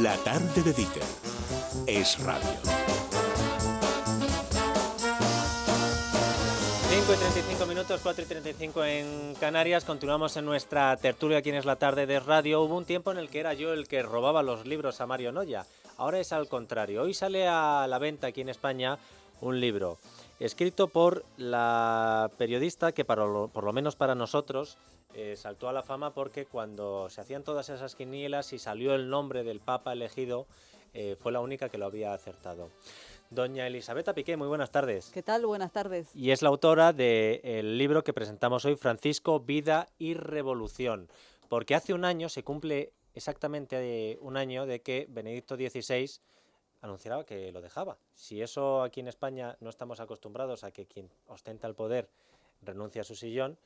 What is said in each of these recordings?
La tarde de Dieter es radio. 5:35, 4:35 en Canarias. Continuamos en nuestra tertulia aquí en Es la Tarde de Radio. Hubo un tiempo en el que era yo el que robaba los libros a Mario Noya. Ahora es al contrario. Hoy sale a la venta aquí en España un libro escrito por la periodista que por lo menos para nosotros saltó a la fama, porque cuando se hacían todas esas quinielas y salió el nombre del Papa elegido, fue la única que lo había acertado. Doña Elisabetta Piqué, muy buenas tardes. ¿Qué tal? Buenas tardes. Y es la autora del libro que presentamos hoy, Francisco, Vida y Revolución. Porque hace un año, se cumple exactamente un año de que Benedicto XVI anunciaba que lo dejaba. Si eso aquí en España no estamos acostumbrados a que quien ostenta el poder renuncia a su sillón,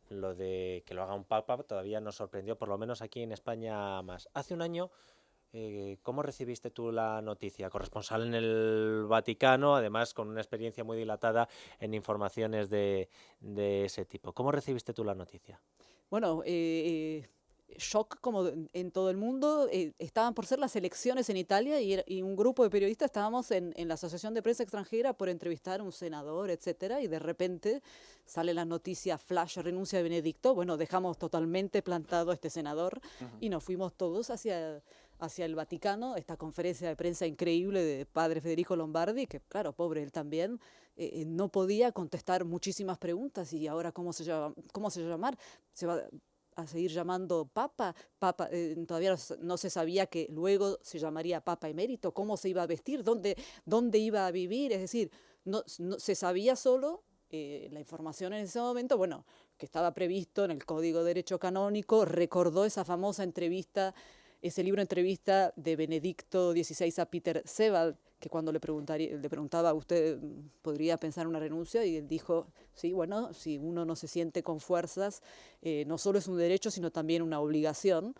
lo de que lo haga un papa todavía nos sorprendió, por lo menos aquí en España más. Hace un año, ¿cómo recibiste tú la noticia? Corresponsal en el Vaticano, además con una experiencia muy dilatada en informaciones de ese tipo. ¿Cómo recibiste tú la noticia? Bueno, shock como en todo el mundo. Estaban por ser las elecciones en Italia y un grupo de periodistas estábamos en la Asociación de Prensa Extranjera por entrevistar a un senador, etcétera, y de repente sale la noticia flash, renuncia de Benedicto. Bueno, dejamos totalmente plantado a este senador y nos fuimos todos hacia el Vaticano, esta conferencia de prensa increíble de padre Federico Lombardi, que claro, pobre él también, no podía contestar muchísimas preguntas. Y ahora, ¿cómo se va a llamar? ¿Se va a seguir llamando Papa? Todavía no se sabía que luego se llamaría Papa Emérito. ¿Cómo se iba a vestir? ¿Dónde iba a vivir? Es decir, no se sabía solo la información en ese momento, bueno, que estaba previsto en el Código de Derecho Canónico. Recordó esa famosa entrevista, ese libro entrevista de Benedicto XVI a Peter Sebald, que cuando le preguntaba, ¿usted podría pensar en una renuncia? Y él dijo, sí, bueno, si uno no se siente con fuerzas, no solo es un derecho, sino también una obligación.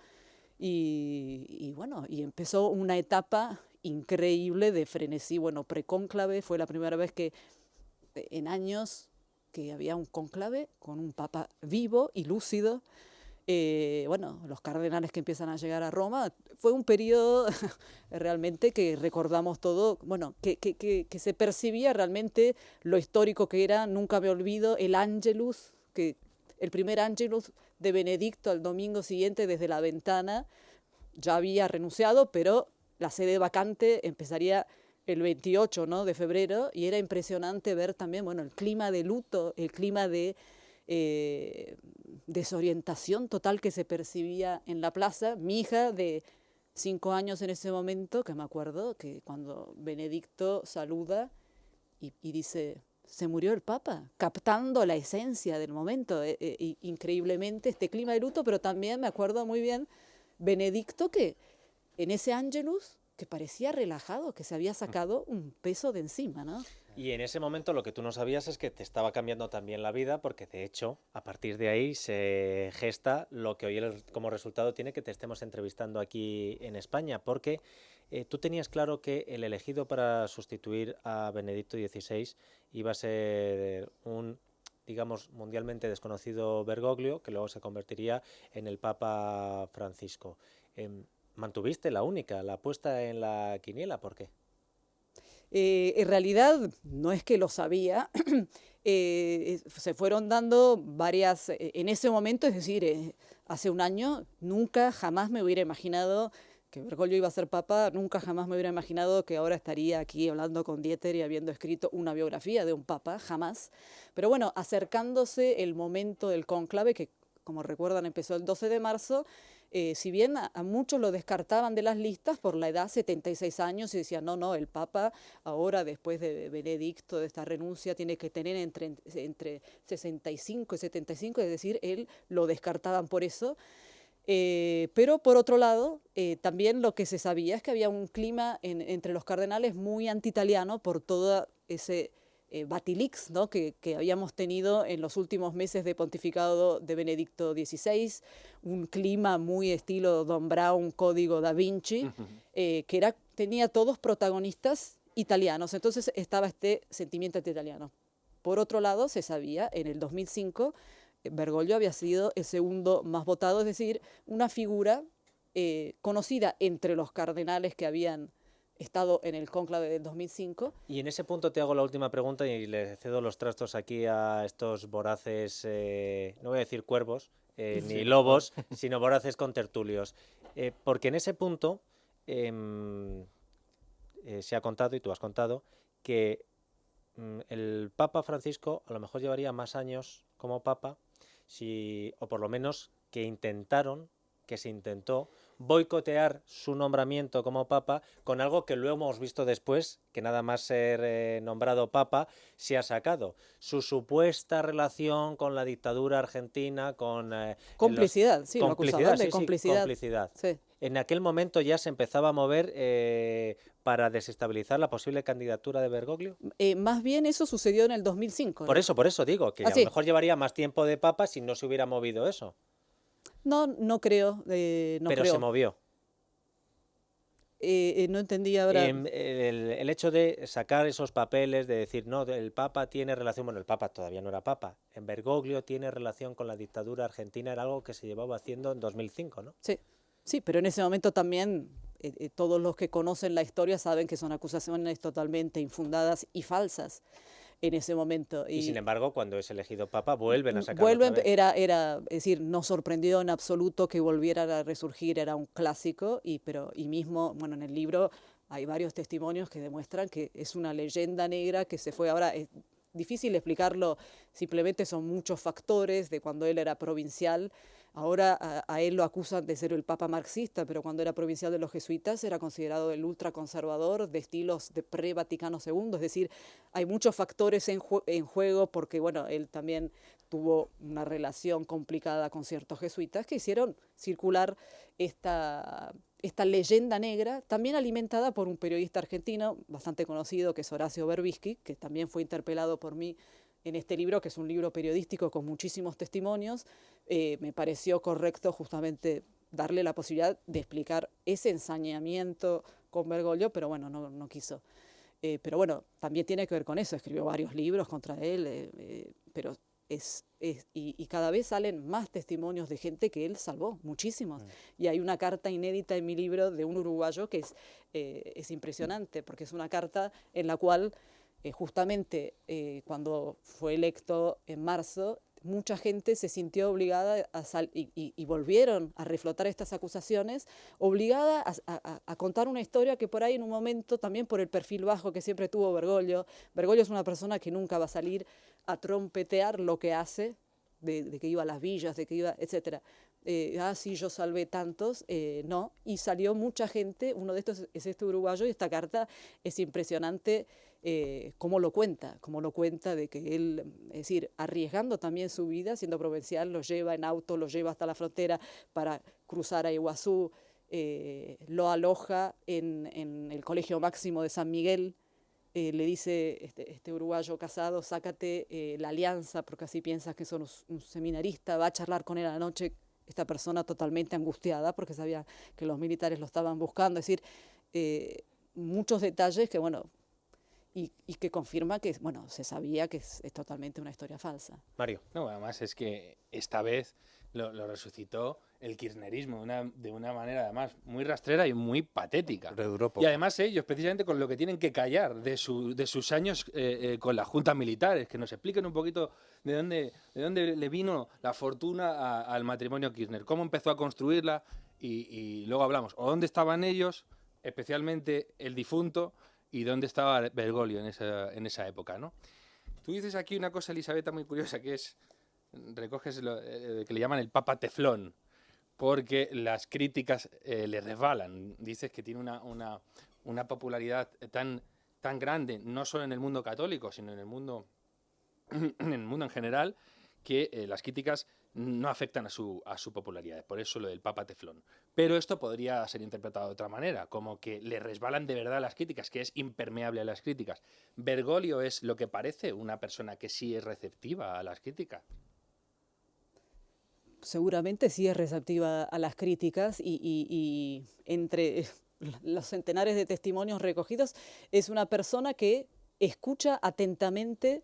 Y bueno, y empezó una etapa increíble de frenesí. Bueno, precónclave, fue la primera vez que en años que había un cónclave con un papa vivo y lúcido. Bueno, los cardenales que empiezan a llegar a Roma. Fue un periodo realmente que recordamos todo, bueno, que se percibía realmente lo histórico que era. Nunca me olvido el Angelus, el primer Angelus de Benedicto al domingo siguiente desde la ventana. Ya había renunciado, pero la sede vacante empezaría el 28, ¿no?, de febrero, y era impresionante ver también, bueno, el clima de luto, el clima de desorientación total que se percibía en la plaza. Mi hija de 5 años en ese momento, que me acuerdo que cuando Benedicto saluda y dice, se murió el Papa, captando la esencia del momento, increíblemente este clima de luto. Pero también me acuerdo muy bien Benedicto, que en ese Angelus, que parecía relajado, que se había sacado un peso de encima, ¿no? Y en ese momento lo que tú no sabías es que te estaba cambiando también la vida, porque de hecho, a partir de ahí se gesta lo que hoy como resultado tiene que te estemos entrevistando aquí en España, porque tú tenías claro que el elegido para sustituir a Benedicto XVI iba a ser un, digamos, mundialmente desconocido Bergoglio, que luego se convertiría en el Papa Francisco. ¿Mantuviste la apuesta en la quiniela? ¿Por qué? En realidad no es que lo sabía. Se fueron dando varias, en ese momento, es decir, hace un año, nunca, jamás me hubiera imaginado que Bergoglio iba a ser papa. Nunca, jamás me hubiera imaginado que ahora estaría aquí hablando con Dieter y habiendo escrito una biografía de un papa, jamás. Pero bueno, acercándose el momento del cónclave, que como recuerdan empezó el 12 de marzo, si bien a muchos lo descartaban de las listas por la edad, 76 años, y decían, no, el Papa ahora, después de Benedicto, de esta renuncia, tiene que tener entre 65 y 75, es decir, él lo descartaban por eso. Pero por otro lado, también lo que se sabía es que había un clima entre los cardenales muy anti-italiano por todo ese Batilix, ¿no?, que habíamos tenido en los últimos meses de pontificado de Benedicto XVI, un clima muy estilo Don Brown, Código da Vinci, que tenía todos protagonistas italianos. Entonces estaba este sentimiento anti-italiano. Por otro lado, se sabía en el 2005 Bergoglio había sido el segundo más votado, es decir, una figura conocida entre los cardenales que habían estado en el cónclave del 2005. Y en ese punto te hago la última pregunta y le cedo los trastos aquí a estos voraces, no voy a decir cuervos, ni lobos, sino voraces contertulios. Porque en ese punto se ha contado, y tú has contado, que el Papa Francisco a lo mejor llevaría más años como Papa, o por lo menos que se intentó boicotear su nombramiento como Papa con algo que luego hemos visto después, que nada más ser nombrado Papa, se ha sacado. Su supuesta relación con la dictadura argentina, con... complicidad, sí, lo acusaban de sí, complicidad. complicidad. Sí. En aquel momento ya se empezaba a mover para desestabilizar la posible candidatura de Bergoglio. Más bien eso sucedió en el 2005. Por eso digo, que a lo sí. mejor llevaría más tiempo de Papa si no se hubiera movido eso. No creo. No Pero creo. se movió. No entendí ahora. El hecho de sacar esos papeles, de decir, no, el Papa tiene relación, bueno, el Papa todavía no era Papa, en Bergoglio tiene relación con la dictadura argentina, era algo que se llevaba haciendo en 2005, ¿no? Sí, pero en ese momento también todos los que conocen la historia saben que son acusaciones totalmente infundadas y falsas en ese momento. Y sin embargo, cuando es elegido Papa, vuelven a sacarlo otra vez. Es decir, no sorprendió en absoluto que volviera a resurgir, era un clásico, y mismo, bueno, en el libro hay varios testimonios que demuestran que es una leyenda negra que se fue. Ahora, es difícil explicarlo, simplemente son muchos factores de cuando él era provincial. Ahora a él lo acusan de ser el papa marxista, pero cuando era provincial de los jesuitas era considerado el ultraconservador de estilos de pre-Vaticano II. Es decir, hay muchos factores en juego porque, bueno, él también tuvo una relación complicada con ciertos jesuitas que hicieron circular esta leyenda negra, también alimentada por un periodista argentino bastante conocido, que es Horacio Berbisky, que también fue interpelado por mí en este libro, que es un libro periodístico con muchísimos testimonios. Me pareció correcto justamente darle la posibilidad de explicar ese ensañamiento con Bergoglio, pero bueno, no quiso. Pero bueno, también tiene que ver con eso, escribió varios libros contra él, pero y cada vez salen más testimonios de gente que él salvó, muchísimos. Y hay una carta inédita en mi libro de un uruguayo que es impresionante, porque es una carta en la cual justamente cuando fue electo en marzo, mucha gente se sintió obligada y volvieron a reflotar estas acusaciones, obligada a contar una historia que por ahí en un momento, también por el perfil bajo que siempre tuvo Bergoglio es una persona que nunca va a salir a trompetear lo que hace, de que iba a las villas, de que iba, etcétera. Sí, yo salvé tantos, no, y salió mucha gente, uno de estos es este uruguayo, y esta carta es impresionante. Cómo lo cuenta de que él, es decir, arriesgando también su vida, siendo provincial, lo lleva en auto, lo lleva hasta la frontera para cruzar a Iguazú, lo aloja en el Colegio Máximo de San Miguel, le dice este uruguayo casado, sácate la alianza porque así piensas que sos un seminarista, va a charlar con él a la noche, esta persona totalmente angustiada porque sabía que los militares lo estaban buscando, es decir, muchos detalles que, bueno, y que confirma que, bueno, se sabía que es totalmente una historia falsa. Mario. No, además es que esta vez lo resucitó el kirchnerismo de una manera además muy rastrera y muy patética. Y además ellos precisamente con lo que tienen que callar de sus años con las juntas militares, que nos expliquen un poquito de dónde le vino la fortuna al matrimonio Kirchner, cómo empezó a construirla y luego hablamos, o dónde estaban ellos, especialmente el difunto, y dónde estaba Bergoglio en esa época, ¿no? Tú dices aquí una cosa, Elisabetta, muy curiosa, que es, recoges que le llaman el Papa Teflón, porque las críticas le resbalan. Dices que tiene una popularidad tan grande, no solo en el mundo católico, sino en el mundo en general, que las críticas no afectan a su popularidad, por eso lo del Papa Teflón. Pero esto podría ser interpretado de otra manera, como que le resbalan de verdad las críticas, que es impermeable a las críticas. ¿Bergoglio es lo que parece una persona que sí es receptiva a las críticas? Seguramente sí es receptiva a las críticas y entre los centenares de testimonios recogidos es una persona que escucha atentamente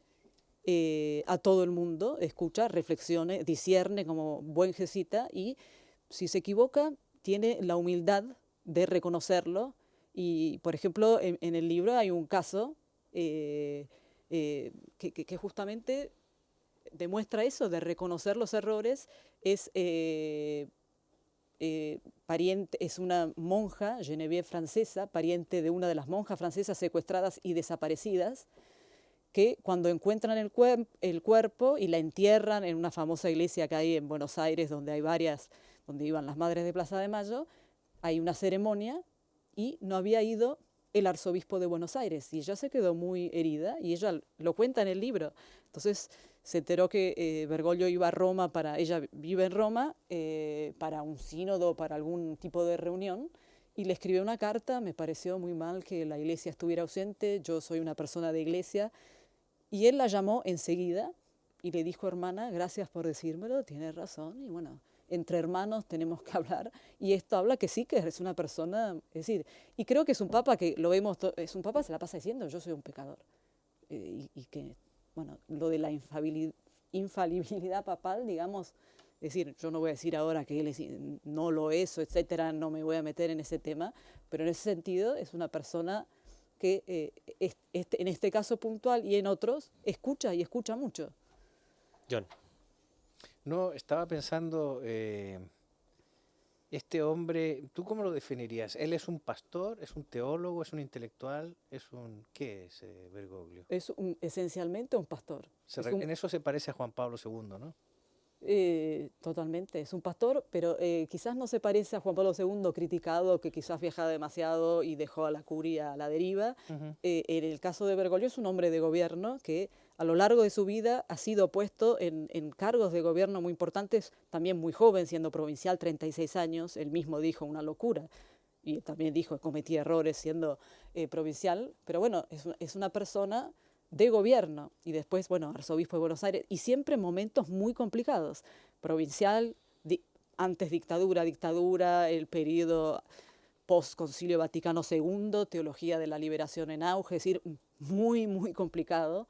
a todo el mundo, escucha, reflexione, discierne como buen jesuita y si se equivoca tiene la humildad de reconocerlo. Y, por ejemplo, en el libro hay un caso que justamente demuestra eso, de reconocer los errores. Es pariente, es una monja, Geneviève francesa, pariente de una de las monjas francesas secuestradas y desaparecidas, que cuando encuentran el cuerpo y la entierran en una famosa iglesia que hay en Buenos Aires, donde hay varias, donde iban las madres de Plaza de Mayo, hay una ceremonia y no había ido el arzobispo de Buenos Aires, y ella se quedó muy herida, y ella lo cuenta en el libro. Entonces se enteró que Bergoglio iba a Roma, ella vive en Roma, para un sínodo, para algún tipo de reunión, y le escribió una carta. Me pareció muy mal que la iglesia estuviera ausente, yo soy una persona de iglesia, y él la llamó enseguida y le dijo: hermana, gracias por decírmelo, tienes razón, y bueno, entre hermanos tenemos que hablar. Y esto habla que sí, que es una persona, es decir, y creo que es un papa que lo vemos, es un papa, se la pasa diciendo: yo soy un pecador. Y que, bueno, lo de la infalibilidad papal, digamos, es decir, yo no voy a decir ahora que él no lo es, o etcétera, no me voy a meter en ese tema, pero en ese sentido es una persona que en este caso puntual y en otros escucha, y escucha mucho. John. No, estaba pensando, este hombre, ¿tú cómo lo definirías? ¿Él es un pastor, es un teólogo, es un intelectual, ¿qué es Bergoglio? Es esencialmente un pastor. En eso se parece a Juan Pablo II, ¿no? Totalmente, es un pastor, pero quizás no se parece a Juan Pablo II, criticado, que quizás viajaba demasiado y dejó a la curia a la deriva. En el caso de Bergoglio es un hombre de gobierno que a lo largo de su vida ha sido puesto en cargos de gobierno muy importantes, también muy joven, siendo provincial, 36 años, él mismo dijo: una locura, y también dijo que cometía errores siendo provincial, pero bueno, es una persona de gobierno, y después, bueno, arzobispo de Buenos Aires, y siempre en momentos muy complicados, provincial, antes dictadura, el periodo post-Concilio Vaticano II, teología de la liberación en auge, es decir, muy, muy complicado,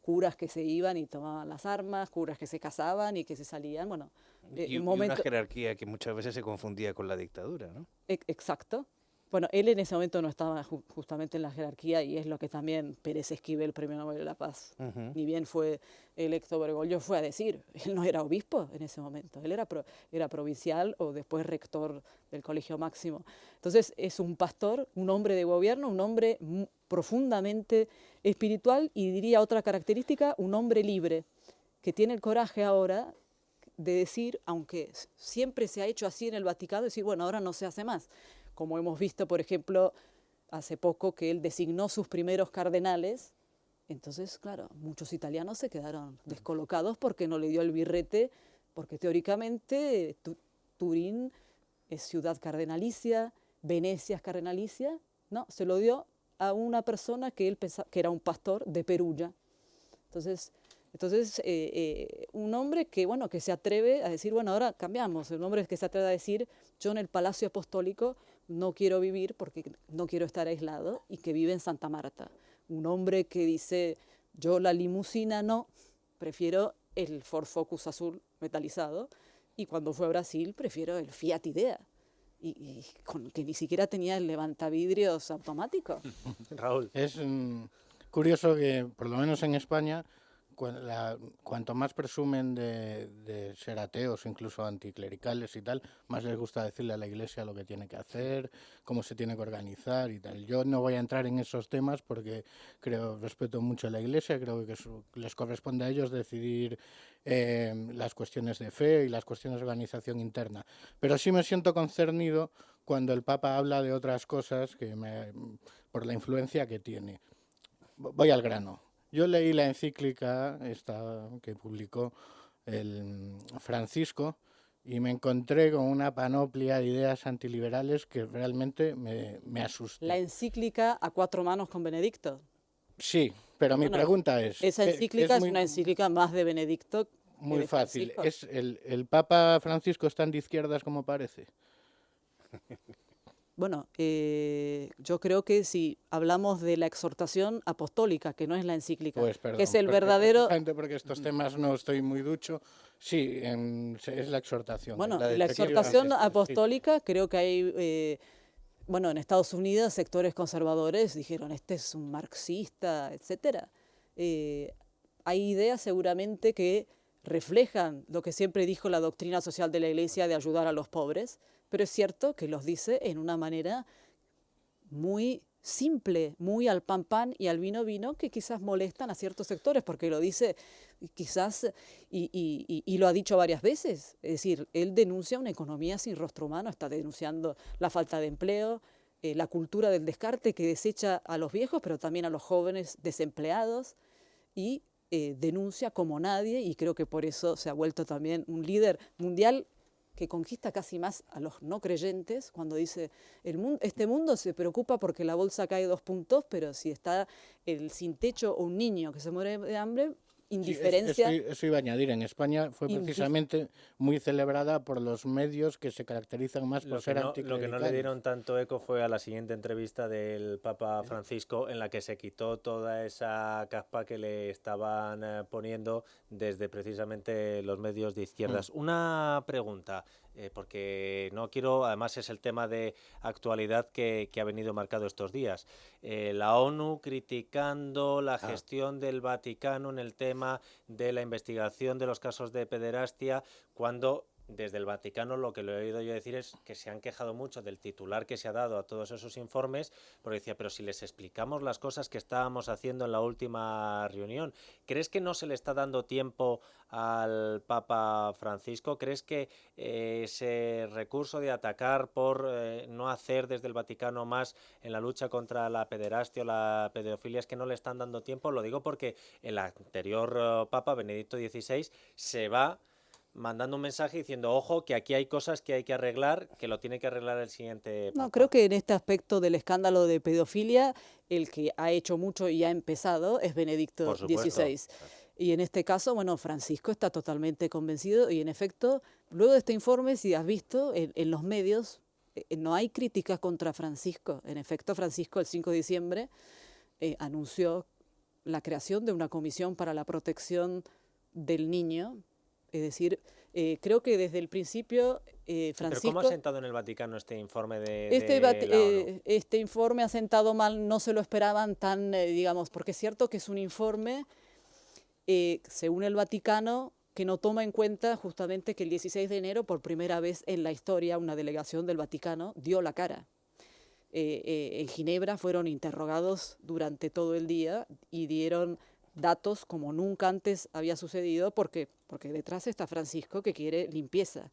curas que se iban y tomaban las armas, curas que se casaban y que se salían, bueno. Y una jerarquía que muchas veces se confundía con la dictadura, ¿no? Exacto. Bueno, él en ese momento no estaba justamente en la jerarquía, y es lo que también Pérez Esquivel, Premio Nobel de la Paz, ni bien fue electo Bergoglio, fue a decir. Él no era obispo en ese momento, él era provincial o después rector del Colegio Máximo. Entonces es un pastor, un hombre de gobierno, un hombre profundamente espiritual, y diría otra característica, un hombre libre, que tiene el coraje ahora de decir, aunque siempre se ha hecho así en el Vaticano, decir, bueno, ahora no se hace más. Como hemos visto, por ejemplo, hace poco, que él designó sus primeros cardenales. Entonces, claro, muchos italianos se quedaron descolocados porque no le dio el birrete, porque teóricamente Turín es ciudad cardenalicia, Venecia es cardenalicia. No, se lo dio a una persona que él pensaba que era un pastor de Perugia. Entonces un hombre que, bueno, que se atreve a decir, bueno, ahora cambiamos. Un hombre que se atreve a decir: yo en el Palacio Apostólico no quiero vivir porque no quiero estar aislado, y que vive en Santa Marta. Un hombre que dice: yo la limusina no, prefiero el Ford Focus azul metalizado, y cuando fue a Brasil prefiero el Fiat Idea, y que ni siquiera tenía el levantavidrios automático. Raúl. Es curioso que, por lo menos en España, cuanto más presumen de ser ateos, incluso anticlericales y tal, más les gusta decirle a la Iglesia lo que tiene que hacer, cómo se tiene que organizar y tal. Yo no voy a entrar en esos temas porque respeto mucho a la Iglesia, creo que les corresponde a ellos decidir las cuestiones de fe y las cuestiones de organización interna. Pero sí me siento concernido cuando el Papa habla de otras cosas por la influencia que tiene. Voy al grano. Yo leí la encíclica esta que publicó el Francisco y me encontré con una panoplia de ideas antiliberales que realmente me asustó. La encíclica a cuatro manos con Benedicto. Sí, pero mi pregunta es... Esa encíclica es una encíclica más de Benedicto. Muy fácil. ¿El Papa Francisco es tan de izquierdas como parece? Bueno, yo creo que si hablamos de la exhortación apostólica, que no es la encíclica, Pues perdón, que es el porque verdadero... precisamente porque estos temas no estoy muy ducho, sí, es la exhortación. Bueno, la de la Ezequiel exhortación Francisco, sí. apostólica, creo que hay, bueno, en Estados Unidos sectores conservadores dijeron, este es un marxista, etcétera. Hay ideas seguramente que reflejan lo que siempre dijo la doctrina social de la Iglesia de ayudar a los pobres, pero es cierto que los dice en una manera muy simple, muy al pan pan y al vino vino, que quizás molestan a ciertos sectores, porque lo dice quizás, y lo ha dicho varias veces, es decir, él denuncia una economía sin rostro humano, está denunciando la falta de empleo, la cultura del descarte que desecha a los viejos, pero también a los jóvenes desempleados, y denuncia como nadie, y creo que por eso se ha vuelto también un líder mundial que conquista casi más a los no creyentes, cuando dice, este mundo se preocupa porque la bolsa cae 2 puntos, pero si está el sin techo o un niño que se muere de hambre, indiferencia... Sí, eso iba a añadir. En España fue precisamente muy celebrada por los medios que se caracterizan más por ser Lo que no le anticlericales. dieron tanto eco fue a la siguiente entrevista del Papa Francisco, en la que se quitó toda esa capa que le estaban poniendo desde precisamente los medios de izquierdas. Una pregunta, porque no quiero, además es el tema de actualidad que ha venido marcado estos días. La ONU criticando la gestión del Vaticano en el tema de la investigación de los casos de pederastia, cuando desde el Vaticano lo que lo he oído yo decir es que se han quejado mucho del titular que se ha dado a todos esos informes, porque decía, pero si les explicamos las cosas que estábamos haciendo en la última reunión, ¿crees que no se le está dando tiempo al Papa Francisco? ¿Crees que ese recurso de atacar por no hacer desde el Vaticano más en la lucha contra la pederastia o la pedofilia es que no le están dando tiempo? Lo digo porque el anterior Papa, Benedicto XVI, se va mandando un mensaje diciendo, ojo, que aquí hay cosas que hay que arreglar, que lo tiene que arreglar el siguiente Papa. No, creo que en este aspecto del escándalo de pedofilia, el que ha hecho mucho y ha empezado es Benedicto XVI. Y en este caso, bueno, Francisco está totalmente convencido y en efecto, luego de este informe, si has visto en los medios, no hay críticas contra Francisco. En efecto, Francisco el 5 de diciembre anunció la creación de una comisión para la protección del niño. Es decir, creo que desde el principio Francisco... ¿Pero cómo ha sentado en el Vaticano este informe de la ONU? Este informe ha sentado mal, no se lo esperaban tan, digamos, porque es cierto que es un informe, según el Vaticano, que no toma en cuenta justamente que el 16 de enero, por primera vez en la historia, una delegación del Vaticano dio la cara. En Ginebra fueron interrogados durante todo el día y dieron datos como nunca antes había sucedido, porque detrás está Francisco, que quiere limpieza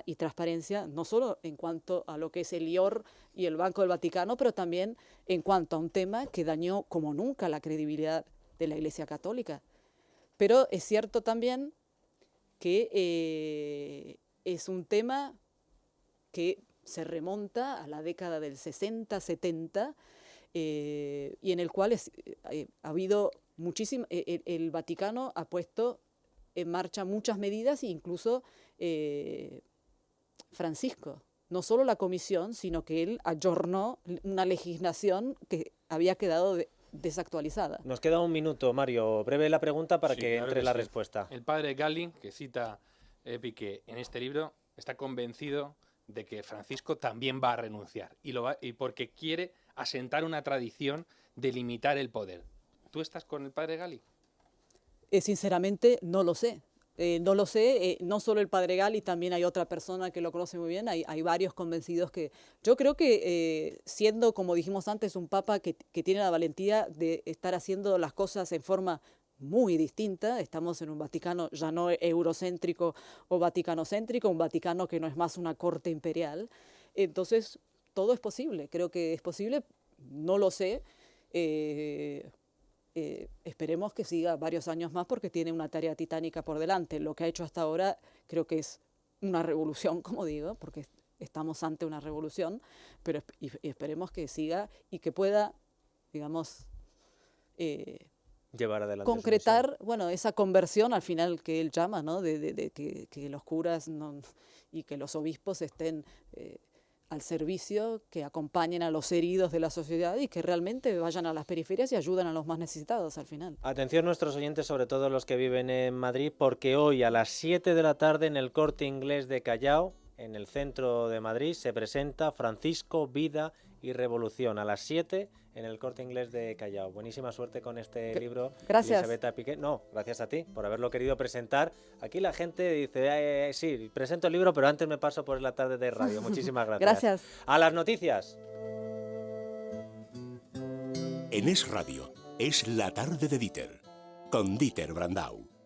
y transparencia, no solo en cuanto a lo que es el IOR y el Banco del Vaticano, pero también en cuanto a un tema que dañó como nunca la credibilidad de la Iglesia Católica. Pero es cierto también que es un tema que se remonta a la década del 60, 70, y en el cual ha habido muchísimo, el Vaticano ha puesto en marcha muchas medidas, incluso Francisco. No solo la comisión, sino que él ayornó una legislación que había quedado desactualizada. Nos queda un minuto, Mario. Breve la pregunta para que claro entre que la sí. respuesta. El padre Galli, que cita Piqué en este libro, está convencido de que Francisco también va a renunciar y porque quiere asentar una tradición de limitar el poder. ¿Tú estás con el padre Galli? Sinceramente, no lo sé. No lo sé, no solo el padre Galli, también hay otra persona que lo conoce muy bien, hay varios convencidos que... Yo creo que siendo, como dijimos antes, un papa que tiene la valentía de estar haciendo las cosas en forma muy distinta, estamos en un Vaticano ya no eurocéntrico o vaticanocéntrico, un Vaticano que no es más una corte imperial, entonces todo es posible, creo que es posible, no lo sé, esperemos que siga varios años más porque tiene una tarea titánica por delante. Lo que ha hecho hasta ahora creo que es una revolución, como digo, porque estamos ante una revolución, pero esperemos que siga y que pueda, digamos, llevar adelante concretar, bueno, esa conversión al final que él llama, ¿no? De que los curas y que los obispos estén al servicio, que acompañen a los heridos de la sociedad y que realmente vayan a las periferias y ayuden a los más necesitados al final. Atención nuestros oyentes, sobre todo los que viven en Madrid, porque hoy a las 7 de la tarde en el Corte Inglés de Callao, en el centro de Madrid, se presenta Francisco, Vida y Revolución, a las 7 en el Corte Inglés de Callao. Buenísima suerte con este libro. Gracias. Elisabetta Piqué. No, gracias a ti por haberlo querido presentar. Aquí la gente dice, sí, presento el libro, pero antes me paso por la tarde de radio. Muchísimas gracias. Gracias. A las noticias. En Es Radio, es la tarde de Dieter, con Dieter Brandau.